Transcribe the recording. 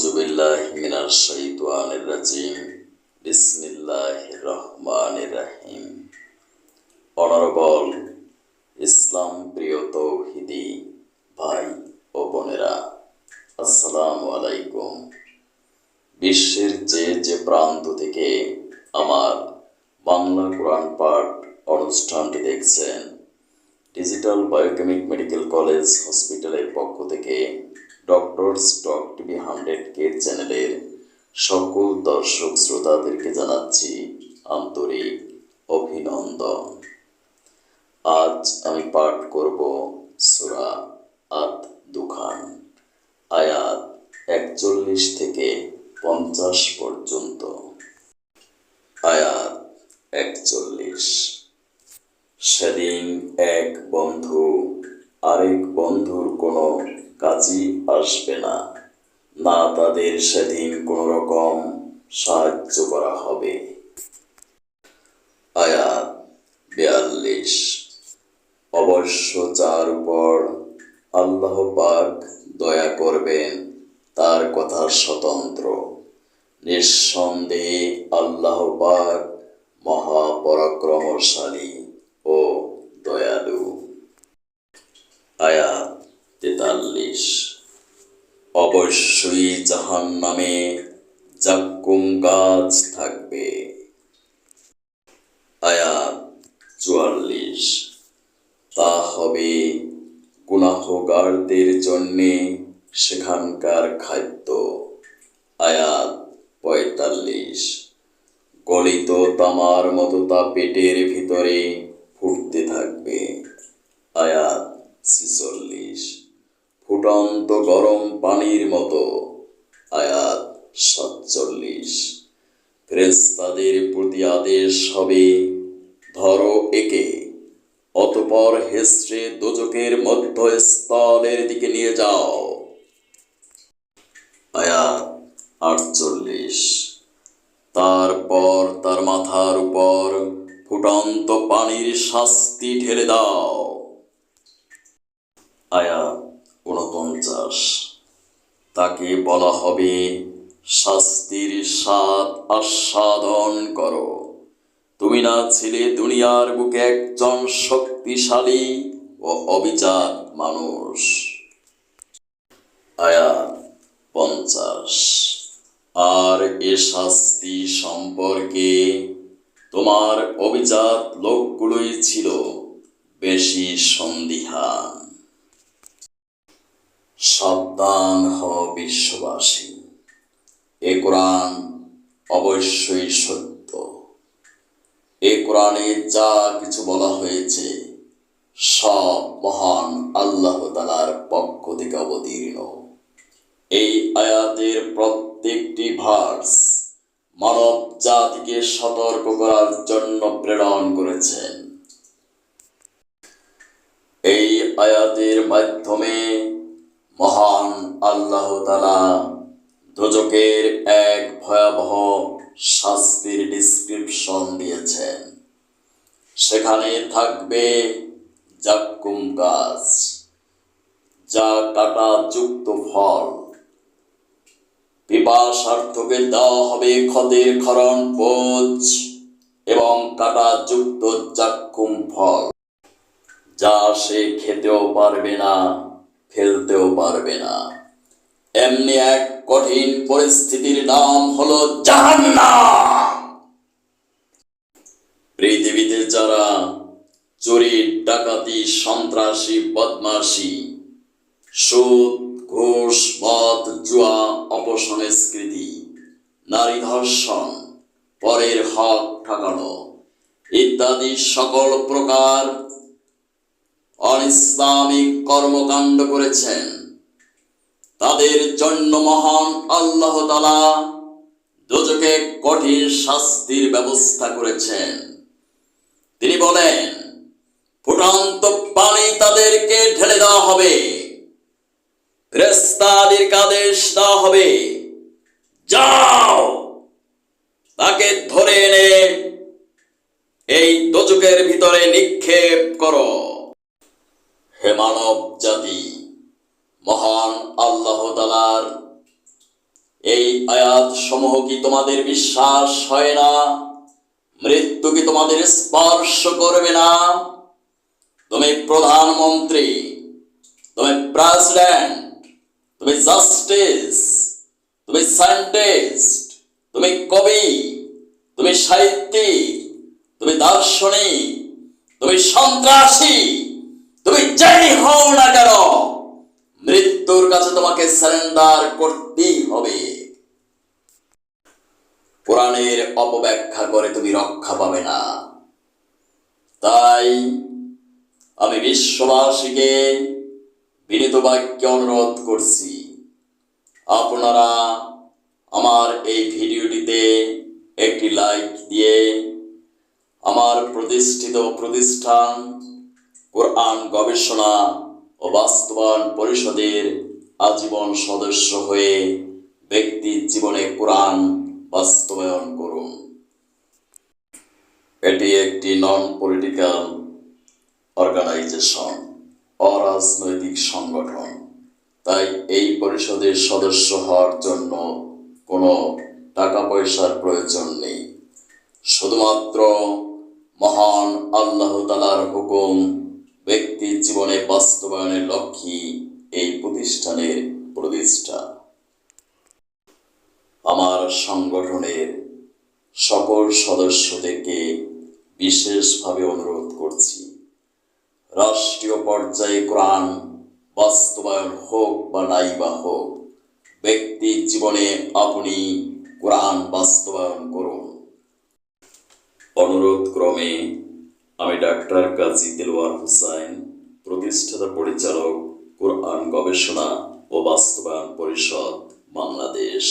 আউযু বিল্লাহি মিনাশ শাইতানির রাজিম। বিসমিল্লাহির রহমানির রহিম। অনারেবল ইসলাম প্রিয় তৌহিদি ভাই ও বোনেরা, আসসালামু আলাইকুম। বিশ্বের যে প্রান্ত থেকে আমার বাংলা কোরআন পাঠ অনুষ্ঠানটি দেখছেন, ডিজিটাল বায়োকেমিক মেডিকেল কলেজ হসপিটালের পক্ষ থেকে ডক্টরস টক টিভি 100K চ্যানেলের সকল দর্শক শ্রোতাদেরকে জানাচ্ছি আন্তরিক অভিনন্দন। আজ আমি পাঠ করব সূরা আত-দুখান, আয়াত 41 থেকে 50 পর্যন্ত। আয়াত 41। সেদিন এক বন্ধু আরেক বন্ধুর কোনো কাজই আসবে না, না তাদের সেদিন কোনো রকম সাহায্য করা হবে। আয়াত 42। অবশ্য যার উপর আল্লাহ পাক দয়া করবেন তার কথা স্বতন্ত্র, নিঃসন্দেহে আল্লাহ পাক মহাপরাক্রমশালী ও দয়ালু। আয়াত 43। অবশ্যই জাহান্নামে যাক্কুম গাছ থাকবে। আয়াত 44। তা হবে গুনাহগারদের জন্যে সেখানকার খাদ্য। আয়াত 45। গলিত তামার মতো তা পেটের ভিতরে ফুটতে থাকবে। আয়াত 46। ফুটন্ত গরম পানির মতো। আয়াত 47। ফেরেশতাদের প্রতি আদেশ হবে, ধরো একে, অতঃপর হেসড়ে দোজখের মধ্যস্থলের দিকে নিয়ে যাও। আয়াত 48। তারপর তার মাথার উপর ফুটন্ত পানির শাস্তি ঢেলে দাও। আয়াত 49। তাকে বলা হবে, শাস্তির স্বাদ আস্বাদন করো। তুমি না ছিলে দুনিয়ার বুকে একজন শক্তিশালী ও অবিচার মানুষ। আয়াত 50। আর এ শাস্তি সম্পর্কে তোমার অভিজাত লোকগুলোই ছিল বেশি সন্দিহান। সাবধান হও বিশ্ববাসী, এ কোরআন অবশ্যই সত্য। এ কোরআনে যা কিছু বলা হয়েছে সব মহান আল্লাহ তাআলার পক্ষ থেকে অবতীর্ণ। এই আয়াতের প্রত্যেকটি ভার্স মানব জাতিকে সতর্ক করার জন্য প্রেরণ করেছেন। এই আয়াতের মাধ্যমে মহান আল্লাহ তাআলা দোজখের এক ভয়াবহ শাস্তির ডিসক্রিপশন দিয়েছেন। সেখানে থাকবে যাক্কুম গাছ, যা কাঁটা যুক্ত ফল। পিপাসার্থকে দেওয়া হবে ক্ষতের ক্ষরণ বোঝ এবং কাঁটা যুক্ত যাক্কুম ফল, যা সে খেতেও পারবে না, ফেলতেও পারবে না। এমনি এক কঠিন পরিস্থিতির নাম হলো জাহান্নাম। পৃথিবীতে যারা চুরি, ডাকাতি, সন্ত্রাসী, বদমাশি, সুদ, ঘুষ, মদ, জুয়া, অপসংস্কৃতি, নারী ধর্ষণ, পরের হক ঠকানো ইত্যাদি সকল প্রকার অনিসলামিক কর্মকাণ্ড করেছেন, তাদের জন্য মহান আল্লাহ তাআলা দোজখে কঠিন শাস্তির ব্যবস্থা করেছেন। তিনি বলেন, ফুটন্ত পানি তাদেরকে ঢেলে দেওয়া হবে। ফেরেশতাদেরকে আদেশ দেওয়া হবে, যাও তাকে ধরে এনে এই দোজখের ভিতরে নিক্ষেপ করো। হে মানব জাতি, মহান আল্লাহ তাআলার এই আয়াত সমূহ কি তোমাদের বিশ্বাস হয় না? মৃত্যু কি তোমাদের স্পর্শ করবে না? তুমি প্রধানমন্ত্রী, তুমি প্রেসিডেন্ট, তুমি জাস্টিস, তুমি সায়েন্টিস্ট, তুমি কবি, তুমি সাহিত্যিক, তুমি দার্শনিক, তুমি সন্ত্রাসী, তুমি যেই হও না কেন, মৃত্যুর কাছে তোমাকে সারেন্ডার করতেই হবে। কোরআনের অপব্যাখ্যা করে তুমি রক্ষা পাবে না। তাই আমি বিশ্ববাসীকে বিনীত বাক্যে অনুরোধ করছি, আপনারা আমার এই ভিডিওটিতে একটি লাইক দিয়ে আমার প্রতিষ্ঠিত প্রতিষ্ঠান কোরআন গবেষণা ও বাস্তবায়ন পরিষদের আজীবন সদস্য হয়ে ব্যক্তির জীবনে কোরআন বাস্তবায়ন করুন। এটি একটি নন পলিটিক্যাল অর্গানাইজেশন, অরাজনৈতিক সংগঠন। তাই এই পরিষদের সদস্য হওয়ার জন্য কোনো টাকা পয়সার প্রয়োজন নেই। শুধুমাত্র মহান আল্লাহ তাআলার হুকুম ব্যক্তির জীবনে বাস্তবায়নের লক্ষ্যেই এই প্রতিষ্ঠানের প্রতিষ্ঠা। আমার সংগঠনের সকল সদস্যদেরকে বিশেষভাবে অনুরোধ করছি, রাষ্ট্রীয় পর্যায়ে কোরআন বাস্তবায়ন হোক বা নাই বা হোক, ব্যক্তির জীবনে আপনি কোরআন বাস্তবায়ন করুন। অনুরোধ ক্রমে আমি ডাক্তার কাজী দেলোয়ার হোসেন, প্রতিষ্ঠাতা পরিচালক, কোরআন গবেষণা ও বাস্তবায়ন পরিষদ, বাংলাদেশ।